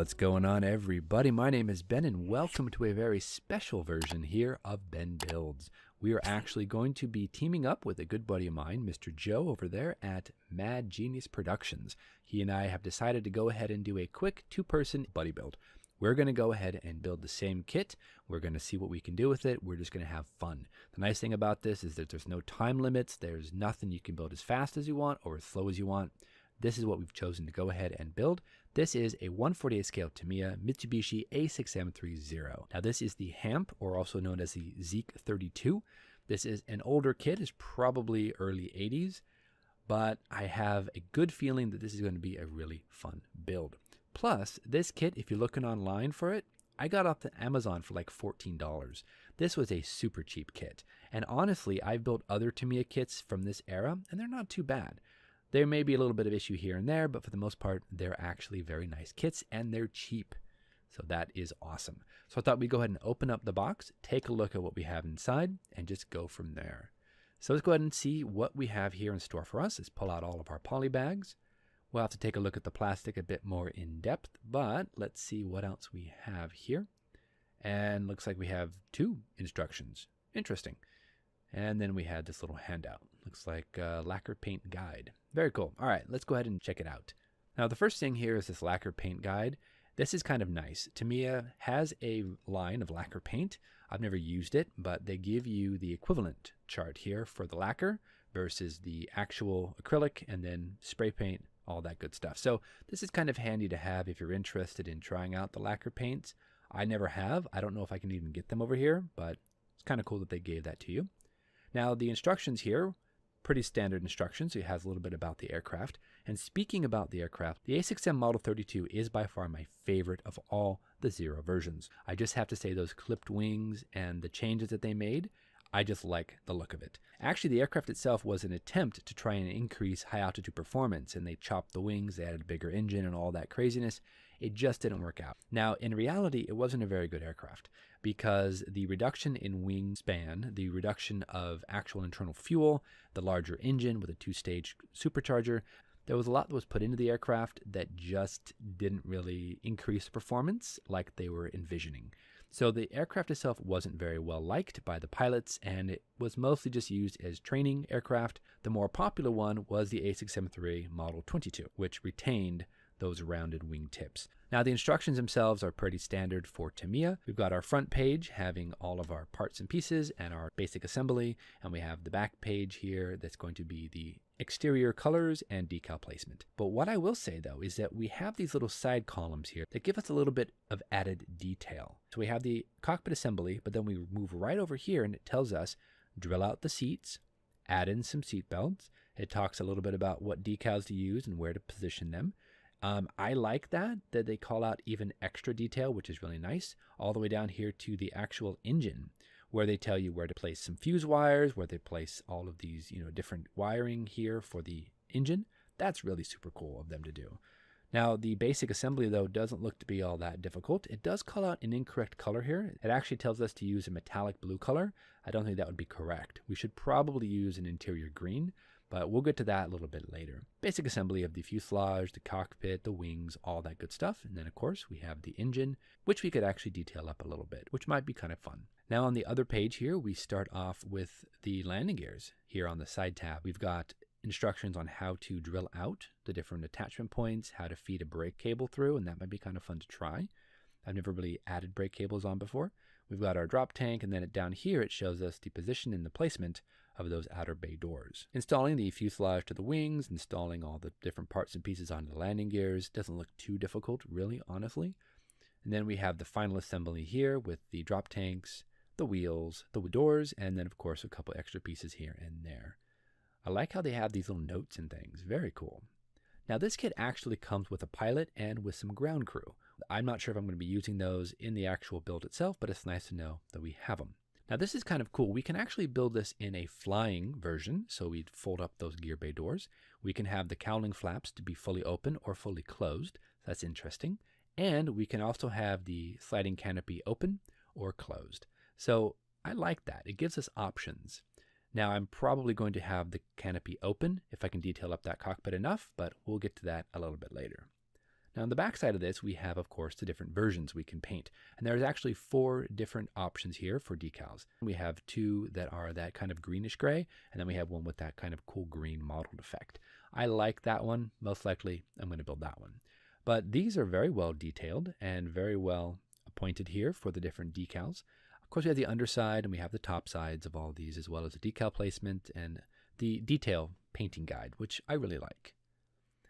What's going on, everybody? My name is Ben and welcome to a very special version here of Ben Builds. We are actually going to be teaming up with a good buddy of mine, Mr. Joe, over there at Mad Genius Productions. He and I have decided to go ahead and do a quick two-person buddy build. We're going to go ahead and build the same kit. We're going to see what we can do with it. We're just going to have fun. The nice thing about this is that there's no time limits. There's nothing you can build as fast as you want or as slow as you want. This is what we've chosen to go ahead and build. This is a 1/48 scale Tamiya Mitsubishi A6M3 Zero. Now this is the HAMP, or also known as the Zeke 32. This is an older kit, it's probably early 80s, but I have a good feeling that this is going to be a really fun build. Plus, this kit, if you're looking online for it, I got off the Amazon for like $14. This was a super cheap kit. And honestly, I've built other Tamiya kits from this era, and they're not too bad. There may be a little bit of issue here and there, but for the most part, they're actually very nice kits and they're cheap. So that is awesome. So I thought we'd go ahead and open up the box, take a look at what we have inside, and just go from there. So let's go ahead and see what we have here in store for us. Let's pull out all of our poly bags. We'll have to take a look at the plastic a bit more in depth, but let's see what else we have here. And looks like we have two instructions. Interesting. And then we had this little handout. Looks like a lacquer paint guide. Very cool. All right, let's go ahead and check it out. Now, the first thing here is this lacquer paint guide. This is kind of nice. Tamiya has a line of lacquer paint. I've never used it, but they give you the equivalent chart here for the lacquer versus the actual acrylic and then spray paint, all that good stuff. So this is kind of handy to have if you're interested in trying out the lacquer paints. I never have. I don't know if I can even get them over here, but it's kind of cool that they gave that to you. Now, the instructions here, pretty standard instructions. It has a little bit about the aircraft. And speaking about the aircraft, the A6M Model 32 is by far my favorite of all the Zero versions. I just have to say those clipped wings and the changes that they made, I just like the look of it. Actually, the aircraft itself was an attempt to try and increase high altitude performance, and they chopped the wings, they added a bigger engine and all that craziness. It just didn't work out. Now, in reality, it wasn't a very good aircraft because the reduction in wingspan, the reduction of actual internal fuel, the larger engine with a two-stage supercharger, there was a lot that was put into the aircraft that just didn't really increase performance like they were envisioning. So the aircraft itself wasn't very well liked by the pilots, and it was mostly just used as training aircraft. The more popular one was the A6M3 Model 22, which retained those rounded wing tips. Now, the instructions themselves are pretty standard for Tamiya. We've got our front page having all of our parts and pieces and our basic assembly, and we have the back page here that's going to be the exterior colors and decal placement. But what I will say though is that we have these little side columns here that give us a little bit of added detail. So we have the cockpit assembly, but then we move right over here and it tells us drill out the seats, add in some seat belts. It talks a little bit about what decals to use and where to position them. I like that they call out even extra detail, which is really nice, all the way down here to the actual engine, where they tell you where to place some fuse wires, where they place all of these, different wiring here for the engine. That's really super cool of them to do. Now, the basic assembly, though, doesn't look to be all that difficult. It does call out an incorrect color here. It actually tells us to use a metallic blue color. I don't think that would be correct. We should probably use an interior green, but we'll get to that a little bit later. Basic assembly of the fuselage, the cockpit, the wings, all that good stuff. And then, of course, we have the engine, which we could actually detail up a little bit, which might be kind of fun. Now, on the other page here, we start off with the landing gears. Here on the side tab, we've got instructions on how to drill out the different attachment points, how to feed a brake cable through, and that might be kind of fun to try. I've never really added brake cables on before. We've got our drop tank, and then down here it shows us the position and the placement of those outer bay doors. Installing the fuselage to the wings, installing all the different parts and pieces onto the landing gears doesn't look too difficult, really, honestly. And then we have the final assembly here with the drop tanks, the wheels, the doors, and then, of course, a couple extra pieces here and there. I like how they have these little notes and things. Very cool. Now, this kit actually comes with a pilot and with some ground crew. I'm not sure if I'm going to be using those in the actual build itself, but it's nice to know that we have them. Now, this is kind of cool. We can actually build this in a flying version, so we'd fold up those gear bay doors. We can have the cowling flaps to be fully open or fully closed. That's interesting. And we can also have the sliding canopy open or closed. So I like that. It gives us options. Now, I'm probably going to have the canopy open if I can detail up that cockpit enough, but we'll get to that a little bit later. Now on the back side of this, we have, of course, the different versions we can paint. And there's actually 4 different options here for decals. We have 2 that are that kind of greenish gray, and then we have one with that kind of cool green mottled effect. I like that one. Most likely, I'm going to build that one. But these are very well detailed and very well appointed here for the different decals. Of course, we have the underside and we have the top sides of all these, as well as the decal placement and the detail painting guide, which I really like.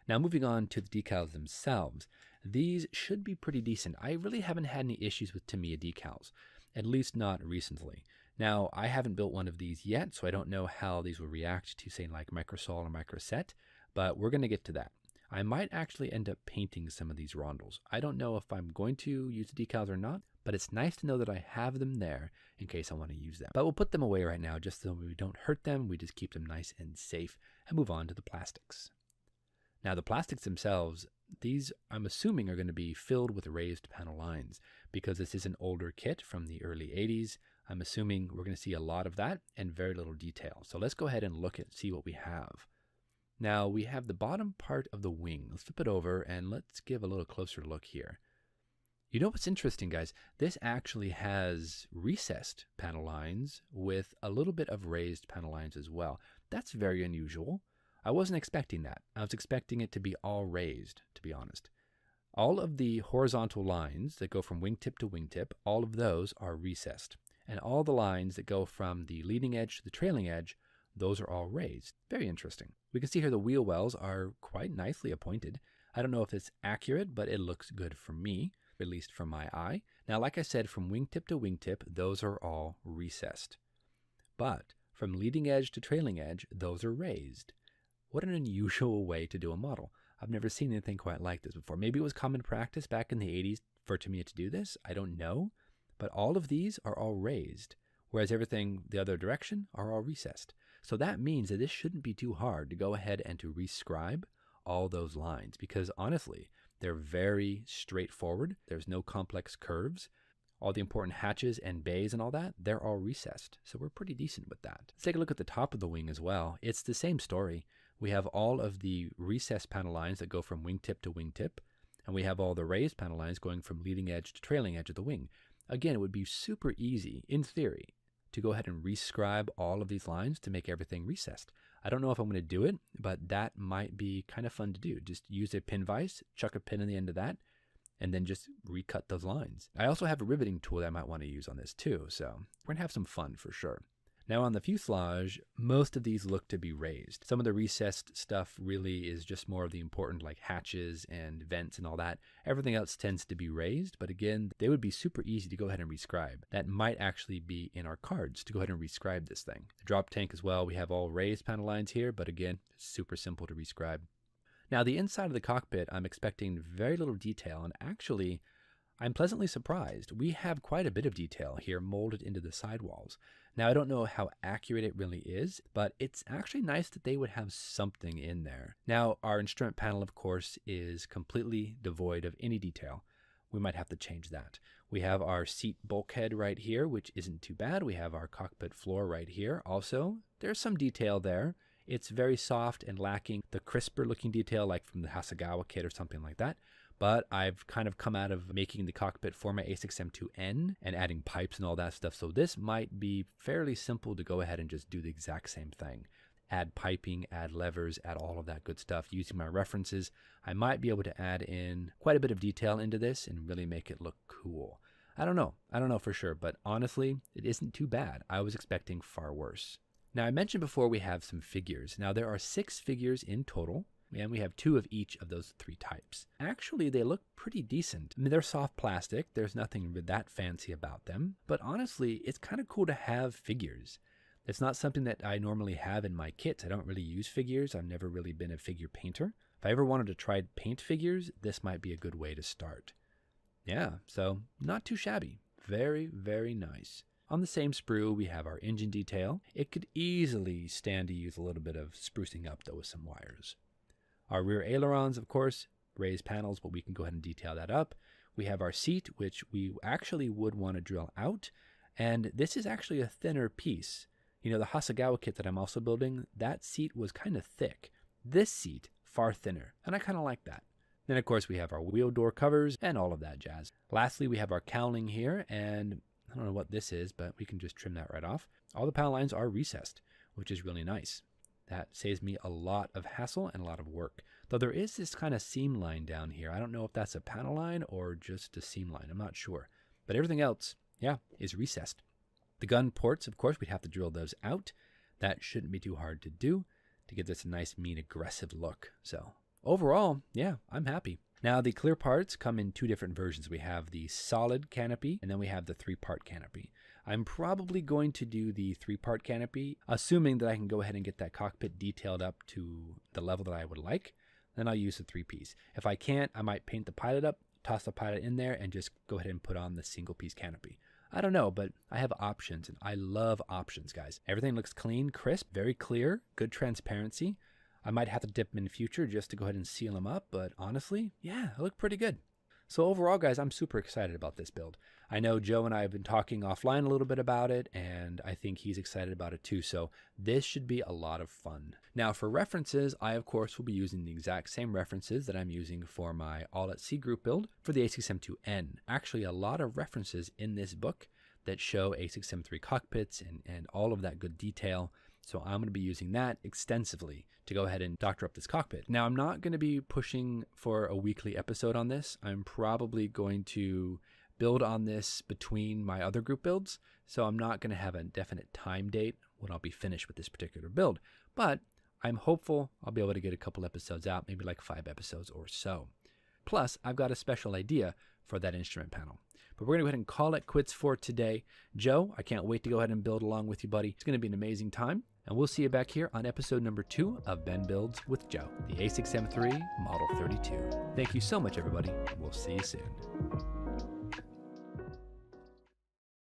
Now moving on to the decals themselves, these should be pretty decent. I really haven't had any issues with Tamiya decals, at least not recently. Now I haven't built one of these yet, so I don't know how these will react to say like microsol or microset, but we're going to get to that. I might actually end up painting some of these rondels. I don't know if I'm going to use the decals or not, but it's nice to know that I have them there in case I want to use them. But we'll put them away right now just so we don't hurt them. We just keep them nice and safe and move on to the plastics. Now the plastics themselves, these I'm assuming are going to be filled with raised panel lines because this is an older kit from the early 80s. I'm assuming we're going to see a lot of that and very little detail. So let's go ahead and see what we have. Now we have the bottom part of the wing. Let's flip it over and let's give a little closer look here. You know what's interesting, guys? This actually has recessed panel lines with a little bit of raised panel lines as well. That's very unusual. I wasn't expecting that. I was expecting it to be all raised, to be honest. All of the horizontal lines that go from wingtip to wingtip, all of those are recessed. And all the lines that go from the leading edge to the trailing edge, those are all raised. Very interesting. We can see here the wheel wells are quite nicely appointed. I don't know if it's accurate, but it looks good for me, at least from my eye. Now, like I said, from wingtip to wingtip, those are all recessed. But from leading edge to trailing edge, those are raised. What an unusual way to do a model. I've never seen anything quite like this before. Maybe it was common practice back in the 80s for Tamiya to do this. I don't know. But all of these are all raised, whereas everything the other direction are all recessed. So that means that this shouldn't be too hard to go ahead and to rescribe all those lines because honestly, they're very straightforward. There's no complex curves. All the important hatches and bays and all that, they're all recessed. So we're pretty decent with that. Let's take a look at the top of the wing as well. It's the same story. We have all of the recessed panel lines that go from wingtip to wingtip, and we have all the raised panel lines going from leading edge to trailing edge of the wing. Again, it would be super easy, in theory, to go ahead and rescribe all of these lines to make everything recessed. I don't know if I'm going to do it, but that might be kind of fun to do. Just use a pin vise, chuck a pin in the end of that, and then just recut those lines. I also have a riveting tool that I might want to use on this too, so we're going to have some fun for sure. Now on the fuselage, most of these look to be raised. Some of the recessed stuff really is just more of the important like hatches and vents and all that. Everything else tends to be raised, but again, they would be super easy to go ahead and rescribe. That might actually be in our cards to go ahead and rescribe this thing. The drop tank as well, we have all raised panel lines here, but again, super simple to rescribe. Now the inside of the cockpit, I'm expecting very little detail, and actually, I'm pleasantly surprised. We have quite a bit of detail here molded into the sidewalls. Now, I don't know how accurate it really is, but it's actually nice that they would have something in there. Now, our instrument panel, of course, is completely devoid of any detail. We might have to change that. We have our seat bulkhead right here, which isn't too bad. We have our cockpit floor right here. Also, there's some detail there. It's very soft and lacking the crisper looking detail like from the Hasegawa kit or something like that. But I've kind of come out of making the cockpit for my A6M2N and adding pipes and all that stuff. So this might be fairly simple to go ahead and just do the exact same thing. Add piping, add levers, add all of that good stuff. Using my references, I might be able to add in quite a bit of detail into this and really make it look cool. I don't know for sure, but honestly, it isn't too bad. I was expecting far worse. Now, I mentioned before we have some figures. Now, there are 6 figures in total, and we have 2 of each of those 3 types. Actually, they look pretty decent. I mean, they're soft plastic. There's nothing that fancy about them. But honestly, it's kind of cool to have figures. It's not something that I normally have in my kits. I don't really use figures. I've never really been a figure painter. If I ever wanted to try paint figures, this might be a good way to start. Yeah, so not too shabby. Very, very nice. On the same sprue, we have our engine detail. It could easily stand to use a little bit of sprucing up, though, with some wires. Our rear ailerons, of course, raised panels, but we can go ahead and detail that up. We have our seat, which we actually would want to drill out. And this is actually a thinner piece. You know, the Hasegawa kit that I'm also building, that seat was kind of thick. This seat, far thinner. And I kind of like that. Then of course we have our wheel door covers and all of that jazz. Lastly, we have our cowling here, and I don't know what this is, but we can just trim that right off. All the panel lines are recessed, which is really nice. That saves me a lot of hassle and a lot of work. Though there is this kind of seam line down here. I don't know if that's a panel line or just a seam line. I'm not sure. But everything else, yeah, is recessed. The gun ports, of course, we'd have to drill those out. That shouldn't be too hard to do to give this a nice, mean, aggressive look. So overall, yeah, I'm happy. Now, the clear parts come in two different versions. We have the solid canopy, and then we have the 3-part canopy. I'm probably going to do the 3-part canopy, assuming that I can go ahead and get that cockpit detailed up to the level that I would like. Then I'll use the 3-piece. If I can't, I might paint the pilot up, toss the pilot in there, and just go ahead and put on the single-piece canopy. I don't know, but I have options, and I love options, guys. Everything looks clean, crisp, very clear, good transparency. I might have to dip them in the future just to go ahead and seal them up, but honestly, yeah, they look pretty good. So overall, guys, I'm super excited about this build. I know Joe and I have been talking offline a little bit about it, and I think he's excited about it too, so this should be a lot of fun. Now, for references, I, of course, will be using the exact same references that I'm using for my All at Sea group build for the A6M2N. Actually, a lot of references in this book that show A6M3 cockpits and all of that good detail. So I'm going to be using that extensively to go ahead and doctor up this cockpit. Now, I'm not going to be pushing for a weekly episode on this. I'm probably going to build on this between my other group builds. So I'm not going to have a definite time date when I'll be finished with this particular build. But I'm hopeful I'll be able to get a couple episodes out, maybe like 5 episodes or so. Plus, I've got a special idea for that instrument panel. But we're going to go ahead and call it quits for today. Joe, I can't wait to go ahead and build along with you, buddy. It's going to be an amazing time. And we'll see you back here on episode number 2 of Ben Builds with Joe, the A6M3 Model 32. Thank you so much, everybody. We'll see you soon.